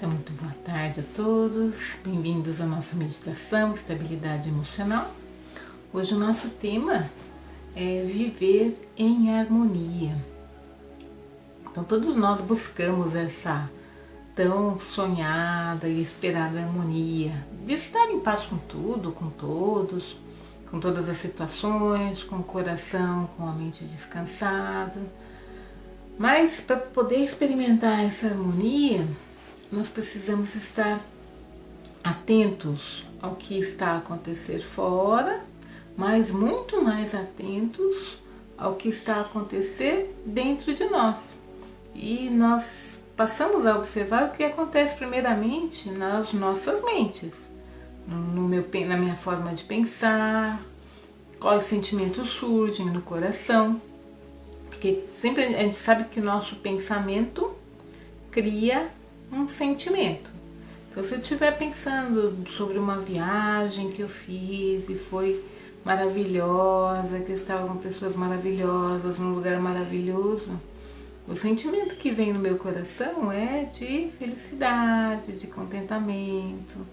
Então, muito boa tarde a todos, bem-vindos à nossa meditação, estabilidade emocional. Hoje o nosso tema é viver em harmonia. Então, todos nós buscamos essa tão sonhada e esperada harmonia, de estar em paz com tudo, com todos, com todas as situações, com o coração, com a mente descansada. Mas para poder experimentar essa harmonia, nós precisamos estar atentos ao que está a acontecer fora, mas muito mais atentos ao que está a acontecer dentro de nós. E nós passamos a observar o que acontece primeiramente nas nossas mentes, na minha forma de pensar, quais sentimentos surgem no coração. Porque sempre a gente sabe que o nosso pensamento cria um sentimento. Então, se eu estiver pensando sobre uma viagem que eu fiz e foi maravilhosa, que eu estava com pessoas maravilhosas, num lugar maravilhoso, o sentimento que vem no meu coração é de felicidade, de contentamento,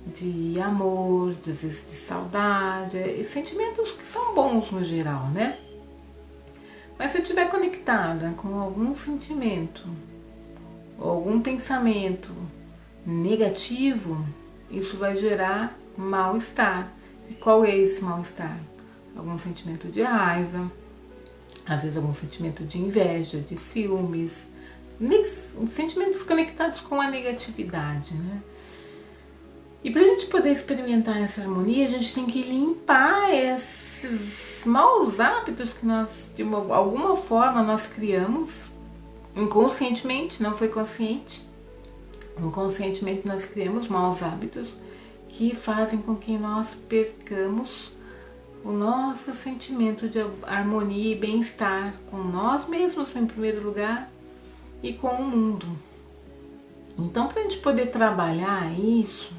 de amor, às vezes de saudade, sentimentos que são bons no geral, né? Mas se eu estiver conectada com algum sentimento ou algum pensamento negativo, isso vai gerar mal-estar. E qual é esse mal-estar? Algum sentimento de raiva, às vezes algum sentimento de inveja, de ciúmes, sentimentos conectados com a negatividade, né? E para a gente poder experimentar essa harmonia, a gente tem que limpar esses maus hábitos que nós, de alguma forma, nós criamos, inconscientemente, não foi consciente. Inconscientemente nós criamos maus hábitos que fazem com que nós percamos o nosso sentimento de harmonia e bem-estar com nós mesmos, em primeiro lugar, e com o mundo. Então, para a gente poder trabalhar isso,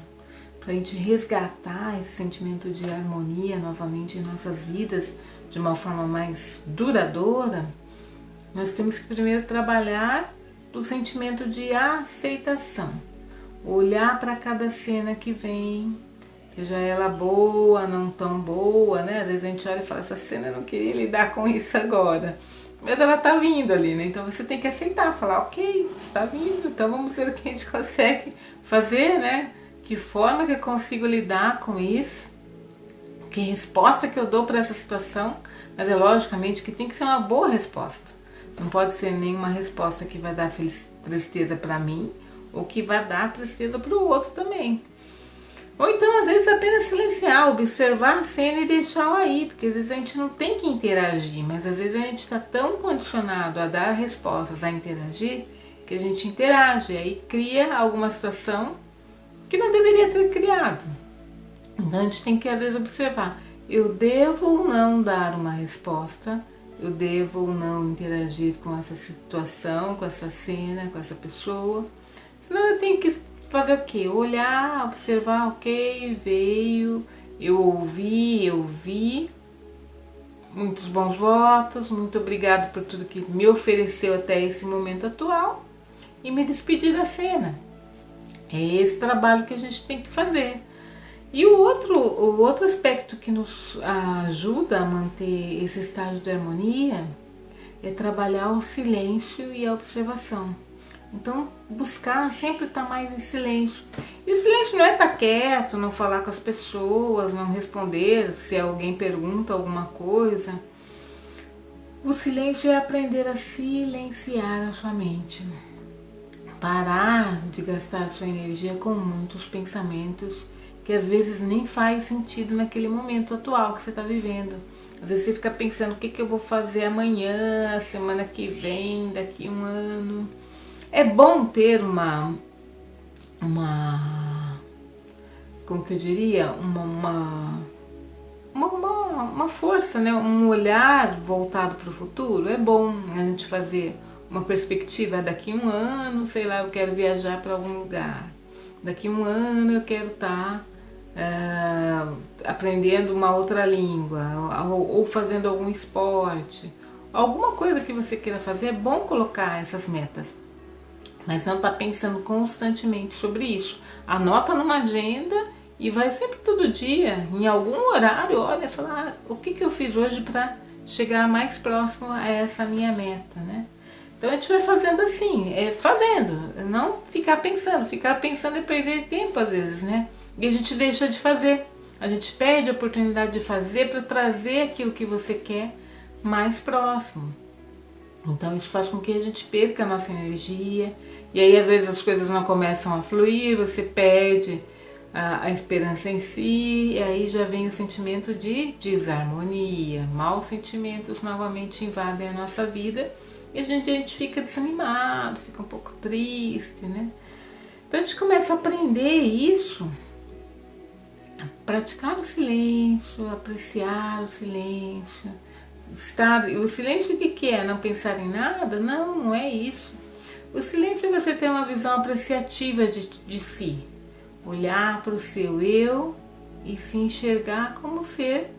para a gente resgatar esse sentimento de harmonia novamente em nossas vidas de uma forma mais duradoura, nós temos que primeiro trabalhar o sentimento de aceitação. Olhar para cada cena que vem, seja ela boa, não tão boa, né? Às vezes a gente olha e fala, essa cena eu não queria lidar com isso agora. Mas ela tá vindo ali, né? Então você tem que aceitar, falar, ok, está vindo, então vamos ver o que a gente consegue fazer, né? Que forma que eu consigo lidar com isso? Que resposta que eu dou para essa situação? Mas é logicamente que tem que ser uma boa resposta. Não pode ser nenhuma resposta que vai dar tristeza para mim ou que vai dar tristeza para o outro também. Ou então, às vezes, apenas silenciar, observar a cena e deixá-la aí, porque às vezes a gente não tem que interagir, mas às vezes a gente está tão condicionado a dar respostas, a interagir, que a gente interage, aí cria alguma situação que não deveria ter criado. Então a gente tem que às vezes observar, eu devo ou não dar uma resposta, eu devo ou não interagir com essa situação, com essa cena, com essa pessoa, senão eu tenho que fazer o quê? Olhar, observar, ok, veio, eu ouvi, muitos bons votos, muito obrigado por tudo que me ofereceu até esse momento atual e me despedir da cena. É esse trabalho que a gente tem que fazer. E o outro aspecto que nos ajuda a manter esse estágio de harmonia é trabalhar o silêncio e a observação. Então, buscar sempre estar mais em silêncio. E o silêncio não é estar quieto, não falar com as pessoas, não responder se alguém pergunta alguma coisa. O silêncio é aprender a silenciar a sua mente. Parar de gastar a sua energia com muitos pensamentos que às vezes nem faz sentido naquele momento atual que você está vivendo. Às vezes você fica pensando o que eu vou fazer amanhã, a semana que vem, daqui um ano. É bom ter como que eu diria, uma força, né? Um olhar voltado para o futuro. É bom a gente fazer uma perspectiva, daqui um ano, sei lá, eu quero viajar para algum lugar. Daqui um ano eu quero estar aprendendo uma outra língua, ou fazendo algum esporte. Alguma coisa que você queira fazer, é bom colocar essas metas. mas não está pensando constantemente sobre isso. Anota numa agenda e vai sempre todo dia, em algum horário, olha, falar o que eu fiz hoje para chegar mais próximo a essa minha meta, né? Então a gente vai fazendo assim, fazendo, não ficar pensando é perder tempo às vezes, né? E a gente deixa de fazer, a gente perde a oportunidade de fazer para trazer aquilo que você quer mais próximo. Então isso faz com que a gente perca a nossa energia, e aí às vezes as coisas não começam a fluir, você perde a esperança em si, e aí já vem o sentimento de desarmonia, maus sentimentos novamente invadem a nossa vida, e a gente fica desanimado, fica um pouco triste, né? Então a gente começa a aprender isso, a praticar o silêncio, apreciar o silêncio. O silêncio o que é? Não pensar em nada? Não, não é isso. O silêncio é você ter uma visão apreciativa de si, olhar para o seu eu e se enxergar como ser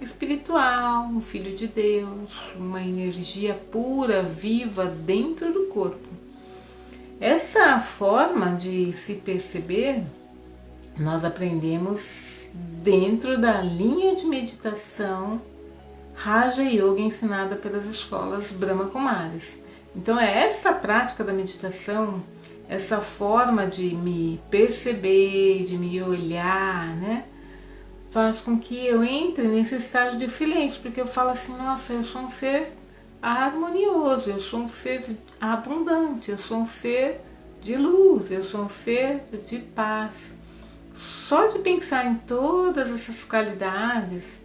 espiritual, um filho de Deus, uma energia pura, viva dentro do corpo. Essa forma de se perceber nós aprendemos dentro da linha de meditação Raja Yoga ensinada pelas escolas Brahma Kumaris. Então é essa prática da meditação, essa forma de me perceber, de me olhar, né? Faz com que eu entre nesse estado de silêncio, porque eu falo assim, nossa, eu sou um ser harmonioso, eu sou um ser abundante, eu sou um ser de luz, eu sou um ser de paz. Só de pensar em todas essas qualidades,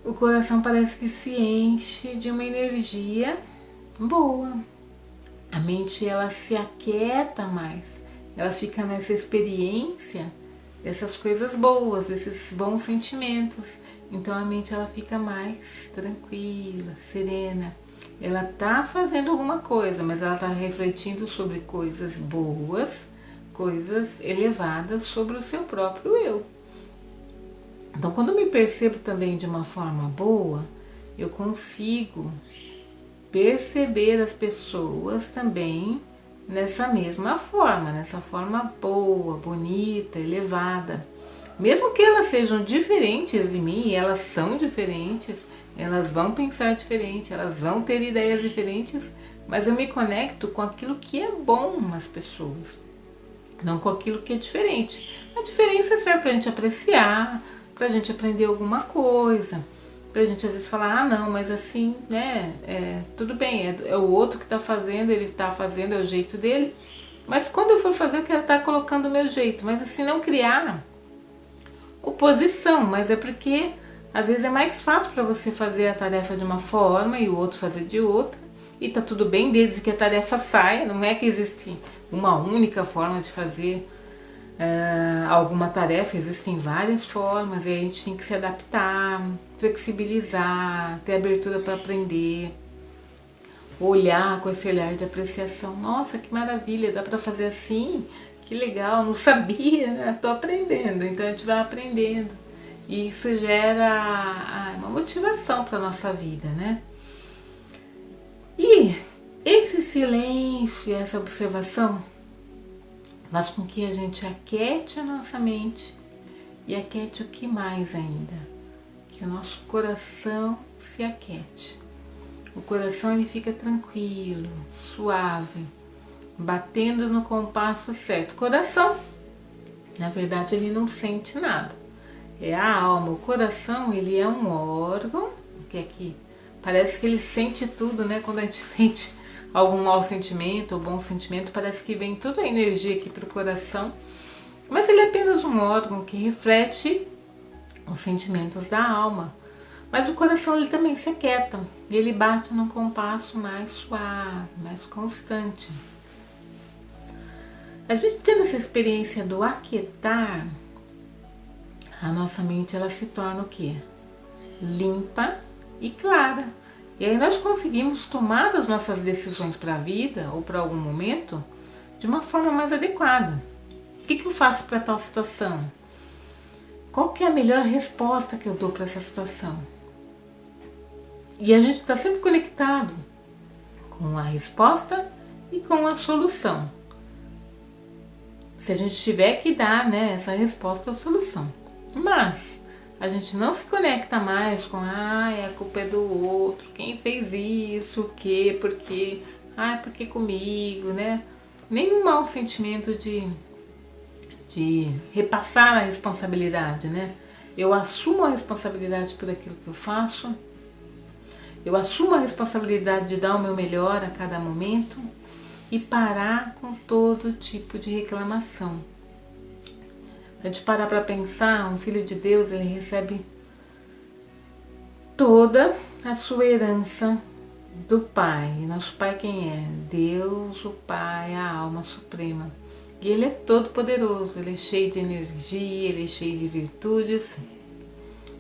o coração parece que se enche de uma energia boa. A mente ela se aquieta mais, ela fica nessa experiência dessas coisas boas, desses bons sentimentos. Então a mente ela fica mais tranquila, serena. Ela está fazendo alguma coisa, mas ela está refletindo sobre coisas boas, coisas elevadas sobre o seu próprio eu. Então, quando eu me percebo também de uma forma boa, eu consigo perceber as pessoas também nessa mesma forma, nessa forma boa, bonita, elevada. Mesmo que elas sejam diferentes de mim, e elas são diferentes, elas vão pensar diferente, elas vão ter ideias diferentes, mas eu me conecto com aquilo que é bom nas pessoas, não com aquilo que é diferente. A diferença serve para a gente apreciar, para a gente aprender alguma coisa, para a gente às vezes falar, ah não, mas assim, né, tudo bem, é o outro que está fazendo, ele está fazendo, é o jeito dele, mas quando eu for fazer eu quero estar colocando o meu jeito, mas assim, não criar oposição, mas é porque às vezes é mais fácil para você fazer a tarefa de uma forma e o outro fazer de outra, e tá tudo bem desde que a tarefa saia, não é que existe uma única forma de fazer alguma tarefa, existem várias formas e a gente tem que se adaptar, flexibilizar, ter abertura para aprender, olhar com esse olhar de apreciação. Nossa, que maravilha, dá para fazer assim, que legal, não sabia, né? Tô aprendendo. Então a gente vai aprendendo e isso gera uma motivação para nossa vida, né? E esse silêncio, essa observação faz com que a gente aquiete a nossa mente e aquiete o que mais ainda? Que o nosso coração se aquiete. O coração ele fica tranquilo, suave, batendo no compasso certo. O coração, na verdade, ele não sente nada. É a alma. O coração, ele é um órgão que aqui parece que ele sente tudo, né? Quando a gente sente algum mau sentimento ou bom sentimento, parece que vem toda a energia aqui para o coração, mas ele é apenas um órgão que reflete os sentimentos da alma. Mas o coração ele também se aquieta, e ele bate num compasso mais suave, mais constante. A gente tendo essa experiência do aquietar, a nossa mente ela se torna o quê? Limpa e clara. E aí nós conseguimos tomar as nossas decisões para a vida ou para algum momento de uma forma mais adequada. O que eu faço para tal situação? Qual que é a melhor resposta que eu dou para essa situação? E a gente está sempre conectado com a resposta e com a solução. Se a gente tiver que dar, né, essa resposta à solução. Mas a gente não se conecta mais com a culpa é do outro, quem fez isso, o quê, por quê, por que comigo, né? Nenhum mau sentimento de repassar a responsabilidade, né? Eu assumo a responsabilidade por aquilo que eu faço, eu assumo a responsabilidade de dar o meu melhor a cada momento e parar com todo tipo de reclamação. A gente parar para pensar, um filho de Deus, ele recebe toda a sua herança do Pai. E nosso Pai quem é? Deus, o Pai, a alma suprema. E Ele é todo poderoso, Ele é cheio de energia, Ele é cheio de virtudes,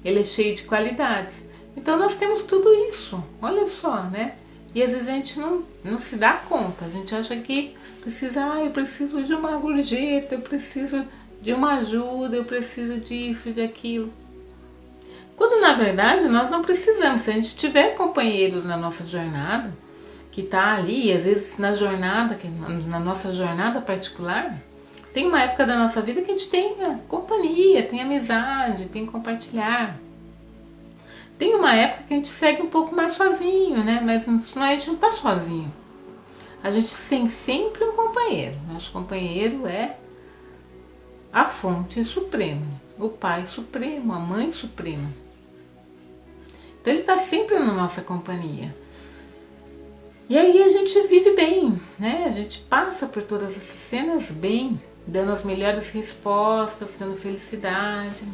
Ele é cheio de qualidades. Então nós temos tudo isso, olha só, né? E às vezes a gente não se dá conta, a gente acha que precisa, eu preciso de uma gorjeta, eu preciso de uma ajuda, eu preciso disso, de aquilo. Quando na verdade nós não precisamos, se a gente tiver companheiros na nossa jornada, que está ali, às vezes na jornada, na nossa jornada particular, tem uma época da nossa vida que a gente tem companhia, tem amizade, tem compartilhar. Tem uma época que a gente segue um pouco mais sozinho, né? Mas a gente não está sozinho. A gente tem sempre um companheiro. Nosso companheiro é a fonte suprema, o Pai Supremo, a Mãe Suprema. Então ele está sempre na nossa companhia. E aí a gente vive bem, né? A gente passa por todas essas cenas bem, dando as melhores respostas, dando felicidade.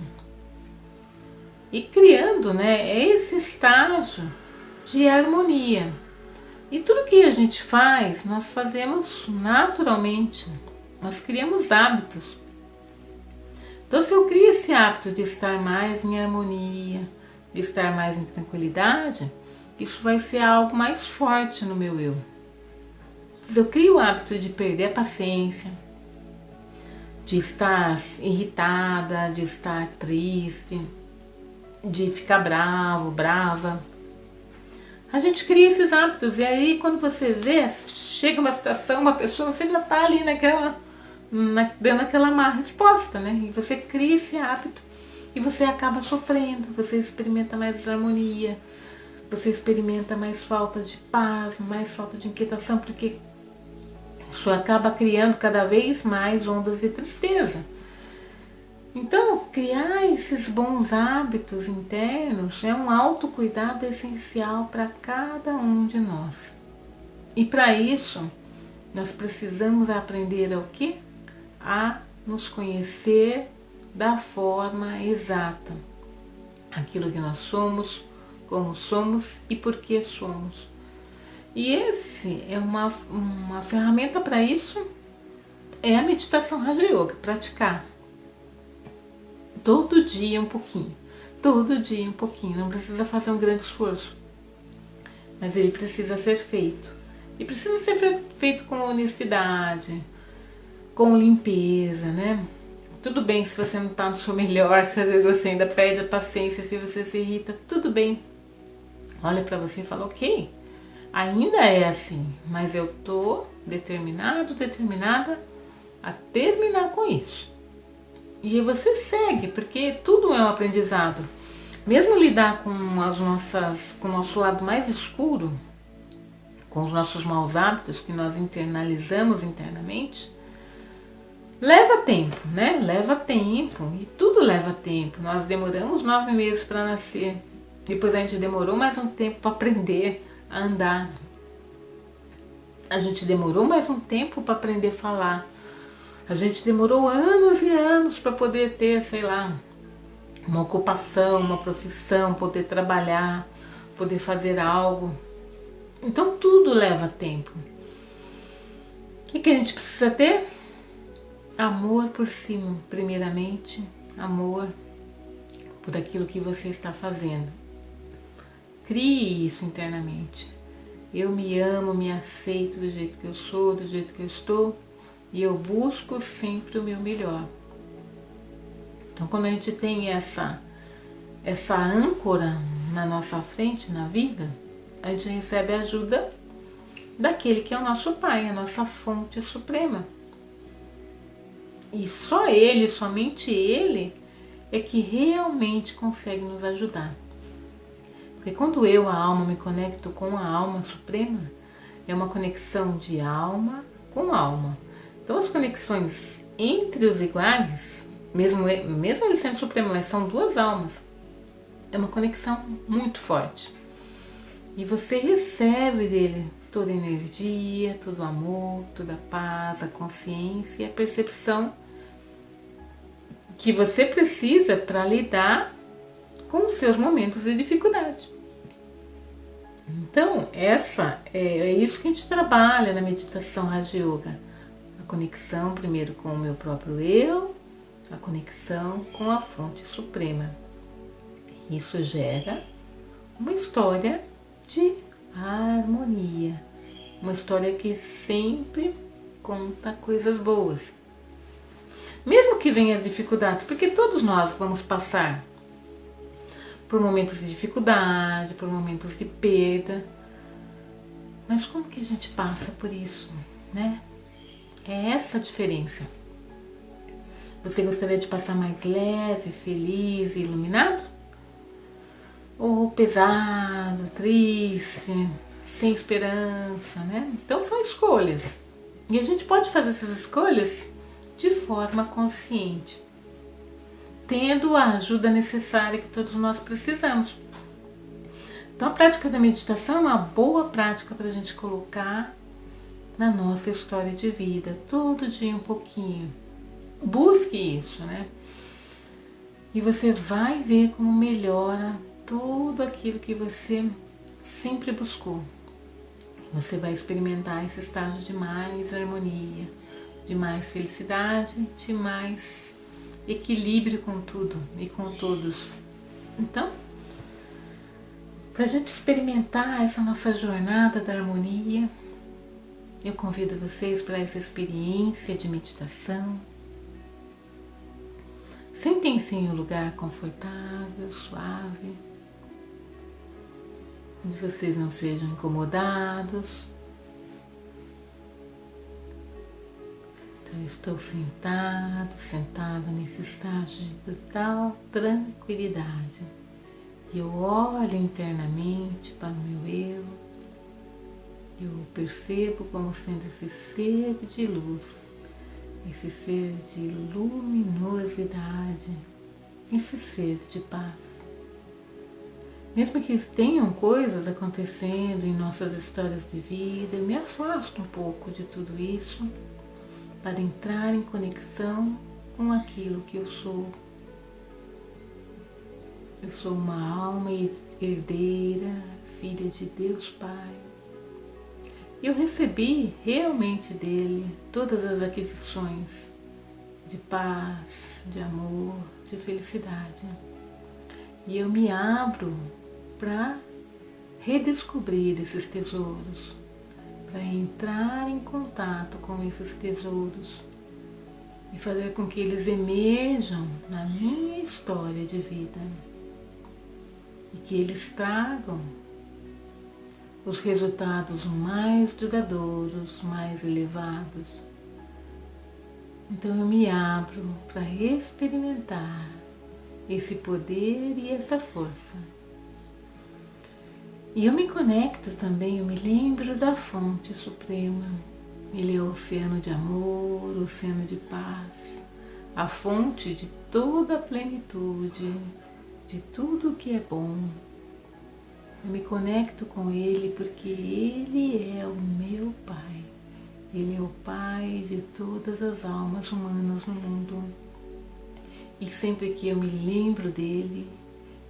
E criando, né, esse estágio de harmonia. E tudo que a gente faz, nós fazemos naturalmente. Nós criamos hábitos. Então se eu crio esse hábito de estar mais em harmonia, de estar mais em tranquilidade, isso vai ser algo mais forte no meu eu. Se eu crio o hábito de perder a paciência, de estar irritada, de estar triste, de ficar bravo, brava, a gente cria esses hábitos. E aí quando você vê, chega uma situação, uma pessoa, você ainda está ali dando aquela má resposta, né? E você cria esse hábito e você acaba sofrendo, você experimenta mais desarmonia, você experimenta mais falta de paz, mais falta de inquietação, porque isso acaba criando cada vez mais ondas de tristeza. Então, criar esses bons hábitos internos é um autocuidado essencial para cada um de nós. E para isso, nós precisamos aprender o quê? A nos conhecer da forma exata. Aquilo que nós somos, como somos e por que somos. E esse é uma ferramenta para isso, é a meditação Raja Yoga, praticar. Todo dia um pouquinho, não precisa fazer um grande esforço, mas ele precisa ser feito. E precisa ser feito com honestidade, com limpeza, né? Tudo bem se você não está no seu melhor, se às vezes você ainda perde a paciência, se você se irrita, tudo bem. Olha para você e fala, ok, ainda é assim, mas eu tô determinada a terminar com isso. E você segue, porque tudo é um aprendizado. Mesmo lidar com o nosso lado mais escuro, com os nossos maus hábitos que nós internalizamos internamente, leva tempo, né? Leva tempo, e tudo leva tempo. Nós demoramos 9 meses para nascer, depois a gente demorou mais um tempo para aprender a andar. A gente demorou mais um tempo para aprender a falar. A gente demorou anos e anos para poder ter, sei lá, uma ocupação, uma profissão, poder trabalhar, poder fazer algo. Então tudo leva tempo. O que a gente precisa ter? Amor por si, primeiramente. Amor por aquilo que você está fazendo. Crie isso internamente. Eu me amo, me aceito do jeito que eu sou, do jeito que eu estou. E eu busco sempre o meu melhor. Então quando a gente tem essa âncora na nossa frente, na vida, a gente recebe ajuda daquele que é o nosso Pai, a nossa fonte suprema. E só Ele, somente Ele, é que realmente consegue nos ajudar. Porque quando eu, a alma, me conecto com a alma suprema, é uma conexão de alma com alma. Então as conexões entre os iguais, mesmo ele sendo supremo, mas são duas almas, é uma conexão muito forte. E você recebe dele toda a energia, todo o amor, toda a paz, a consciência e a percepção que você precisa para lidar com os seus momentos de dificuldade. Então, é isso que a gente trabalha na meditação Raja Yoga. A conexão primeiro com o meu próprio eu, a conexão com a fonte suprema. Isso gera uma história de harmonia, uma história que sempre conta coisas boas. Mesmo que venham as dificuldades, porque todos nós vamos passar por momentos de dificuldade, por momentos de perda. Mas como que a gente passa por isso, né? É essa a diferença. Você gostaria de passar mais leve, feliz e iluminado? Ou pesado, triste, sem esperança, né? Então são escolhas. E a gente pode fazer essas escolhas de forma consciente, tendo a ajuda necessária que todos nós precisamos. Então a prática da meditação é uma boa prática para a gente colocar na nossa história de vida, todo dia um pouquinho. Busque isso, né? E você vai ver como melhora tudo aquilo que você sempre buscou. Você vai experimentar esse estágio de mais harmonia, de mais felicidade, de mais equilíbrio com tudo e com todos. Então, para a gente experimentar essa nossa jornada da harmonia, eu convido vocês para essa experiência de meditação. Sentem-se em um lugar confortável, suave, onde vocês não sejam incomodados. Então, eu estou sentada nesse estágio de total tranquilidade. E eu olho internamente para o meu eu. Eu percebo como sendo esse ser de luz, esse ser de luminosidade, esse ser de paz. Mesmo que tenham coisas acontecendo em nossas histórias de vida, eu me afasto um pouco de tudo isso para entrar em conexão com aquilo que eu sou. Eu sou uma alma herdeira, filha de Deus Pai. Eu recebi realmente dele todas as aquisições de paz, de amor, de felicidade. E eu me abro para redescobrir esses tesouros, para entrar em contato com esses tesouros e fazer com que eles emerjam na minha história de vida e que eles tragam os resultados mais duradouros, mais elevados. Então eu me abro para experimentar esse poder e essa força. E eu me conecto também, eu me lembro da fonte suprema. Ele é o oceano de amor, o oceano de paz, a fonte de toda a plenitude, de tudo que é bom. Eu me conecto com Ele porque Ele é o meu Pai. Ele é o Pai de todas as almas humanas no mundo. E sempre que eu me lembro dele,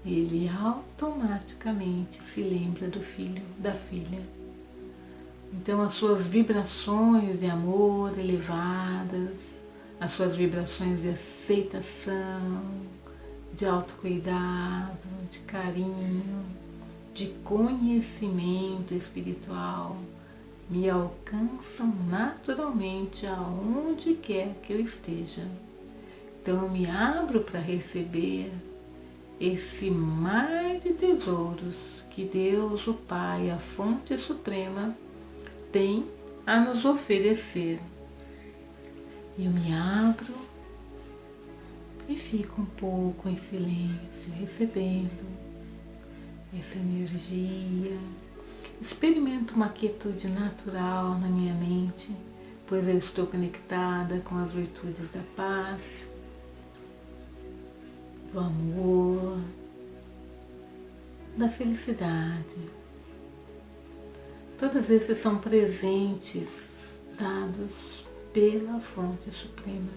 Ele automaticamente se lembra do filho, da filha. Então as suas vibrações de amor elevadas, as suas vibrações de aceitação, de autocuidado, de carinho, de conhecimento espiritual me alcançam naturalmente aonde quer que eu esteja. Então eu me abro para receber esse mar de tesouros que Deus, o Pai, a fonte suprema, tem a nos oferecer. Eu me abro e fico um pouco em silêncio, recebendo essa energia. Experimento uma quietude natural na minha mente, pois eu estou conectada com as virtudes da paz, do amor, da felicidade. Todos esses são presentes dados pela fonte suprema.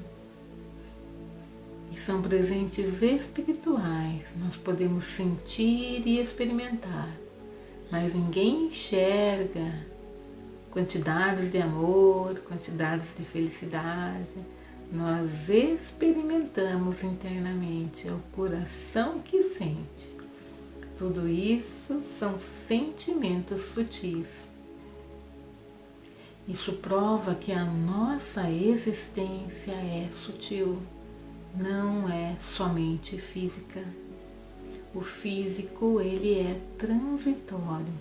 E são presentes espirituais, nós podemos sentir e experimentar, mas ninguém enxerga quantidades de amor, quantidades de felicidade. Nós experimentamos internamente, é o coração que sente. Tudo isso são sentimentos sutis. Isso prova que a nossa existência é sutil, não é somente física. O físico, ele é transitório.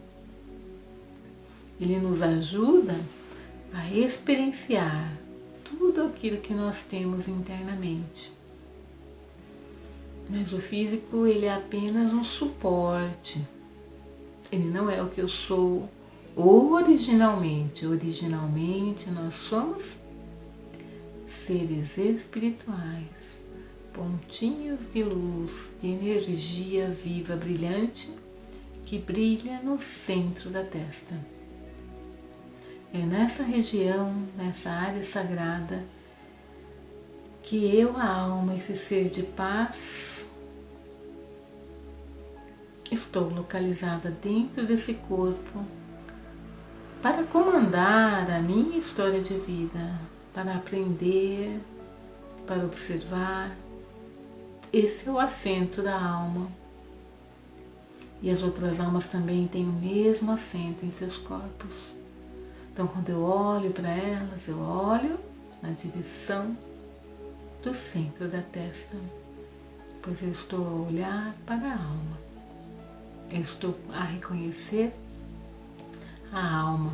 Ele nos ajuda a experienciar tudo aquilo que nós temos internamente. Mas o físico, ele é apenas um suporte. Ele não é o que eu sou originalmente. Originalmente nós somos seres espirituais, pontinhos de luz, de energia viva, brilhante, que brilha no centro da testa. É nessa região, nessa área sagrada, que eu, a alma, esse ser de paz, estou localizada dentro desse corpo para comandar a minha história de vida, para aprender, para observar. Esse é o assento da alma. E as outras almas também têm o mesmo assento em seus corpos. Então, quando eu olho para elas, eu olho na direção do centro da testa, pois eu estou a olhar para a alma. Eu estou a reconhecer a alma.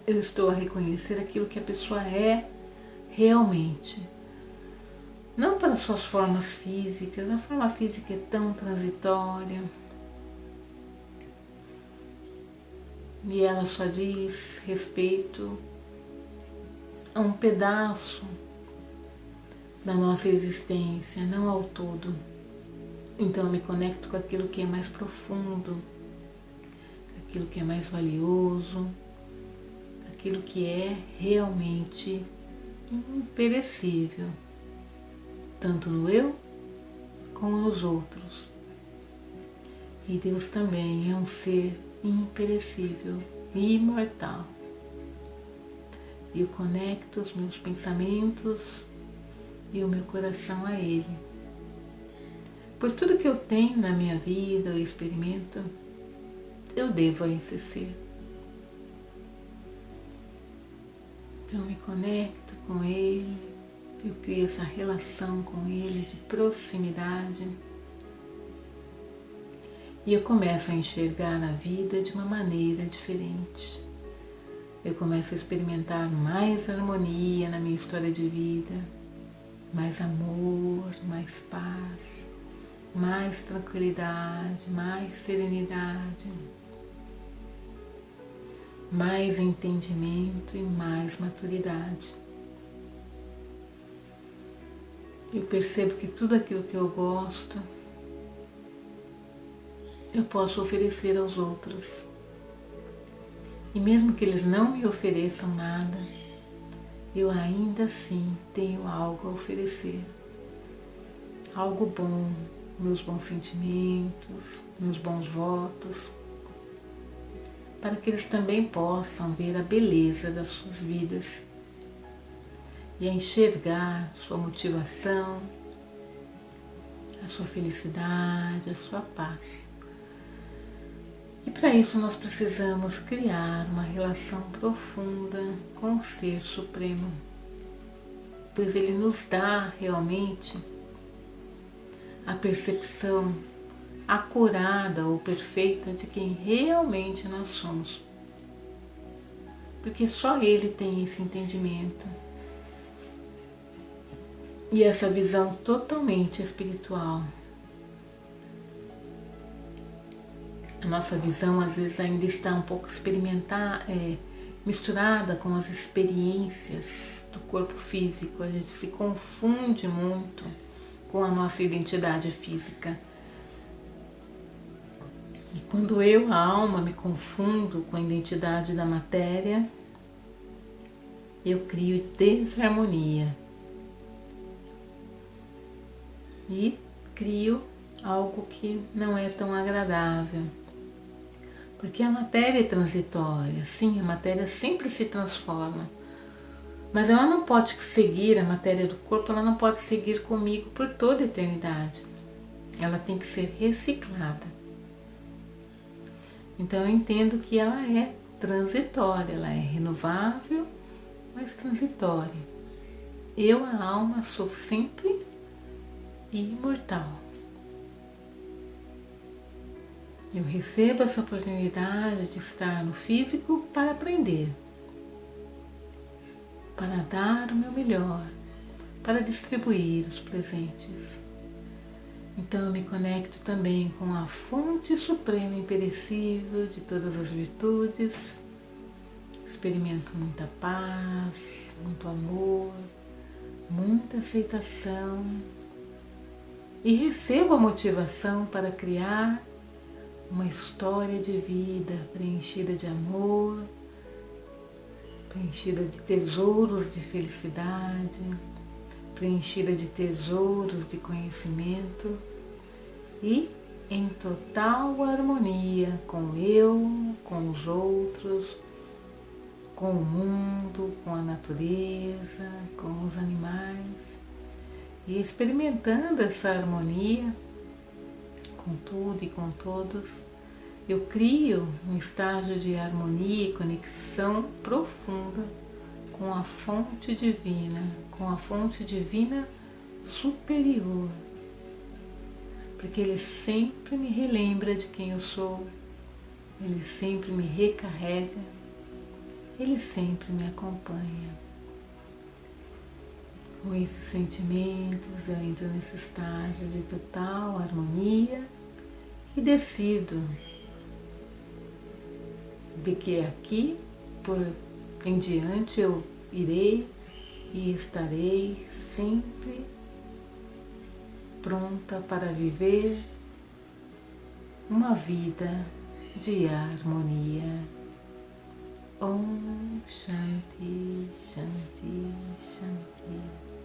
Eu estou a reconhecer aquilo que a pessoa é realmente. Não para suas formas físicas. A forma física é tão transitória. E ela só diz respeito a um pedaço da nossa existência, não ao todo. Então eu me conecto com aquilo que é mais profundo, aquilo que é mais valioso, aquilo que é realmente imperecível, tanto no eu como nos outros. E Deus também é um ser imperecível e imortal. E eu conecto os meus pensamentos e o meu coração a Ele. Pois tudo que eu tenho na minha vida, eu experimento, eu devo a esse ser. Então eu me conecto com Ele, eu crio essa relação com Ele de proximidade. E eu começo a enxergar a vida de uma maneira diferente. Eu começo a experimentar mais harmonia na minha história de vida, mais amor, mais paz, mais tranquilidade, mais serenidade, mais entendimento e mais maturidade. Eu percebo que tudo aquilo que eu gosto, eu posso oferecer aos outros. E mesmo que eles não me ofereçam nada, eu ainda assim tenho algo a oferecer. Algo bom, meus bons sentimentos, meus bons votos, para que eles também possam ver a beleza das suas vidas e a enxergar sua motivação, a sua felicidade, a sua paz. E para isso nós precisamos criar uma relação profunda com o Ser Supremo, pois Ele nos dá realmente a percepção acurada ou perfeita de quem realmente nós somos. porque só Ele tem esse entendimento e essa visão totalmente espiritual. A nossa visão às vezes ainda está um pouco misturada com as experiências do corpo físico. A gente se confunde muito com a nossa identidade física. E quando eu, a alma, me confundo com a identidade da matéria, eu crio desarmonia e crio algo que não é tão agradável. Porque a matéria é transitória, sim, a matéria sempre se transforma. Mas ela não pode seguir, a matéria do corpo, ela não pode seguir comigo por toda a eternidade. Ela tem que ser reciclada. Então eu entendo que ela é transitória, ela é renovável, mas transitória. Eu, a alma, sou sempre imortal. Eu recebo essa oportunidade de estar no físico para aprender, para dar o meu melhor, para distribuir os presentes. Então eu me conecto também com a fonte suprema e imperecível de todas as virtudes, experimento muita paz, muito amor, muita aceitação e recebo a motivação para criar uma história de vida preenchida de amor, preenchida de tesouros de felicidade, preenchida de tesouros de conhecimento e em total harmonia com eu, com os outros, com o mundo, com a natureza, com os animais. E experimentando essa harmonia com tudo e com todos, eu crio um estágio de harmonia e conexão profunda com a fonte divina superior, porque Ele sempre me relembra de quem eu sou, Ele sempre me recarrega, Ele sempre me acompanha. Com esses sentimentos, eu entro nesse estágio de total harmonia e decido de que aqui por em diante eu irei e estarei sempre pronta para viver uma vida de harmonia. Om Shanti, Shanti, Shanti.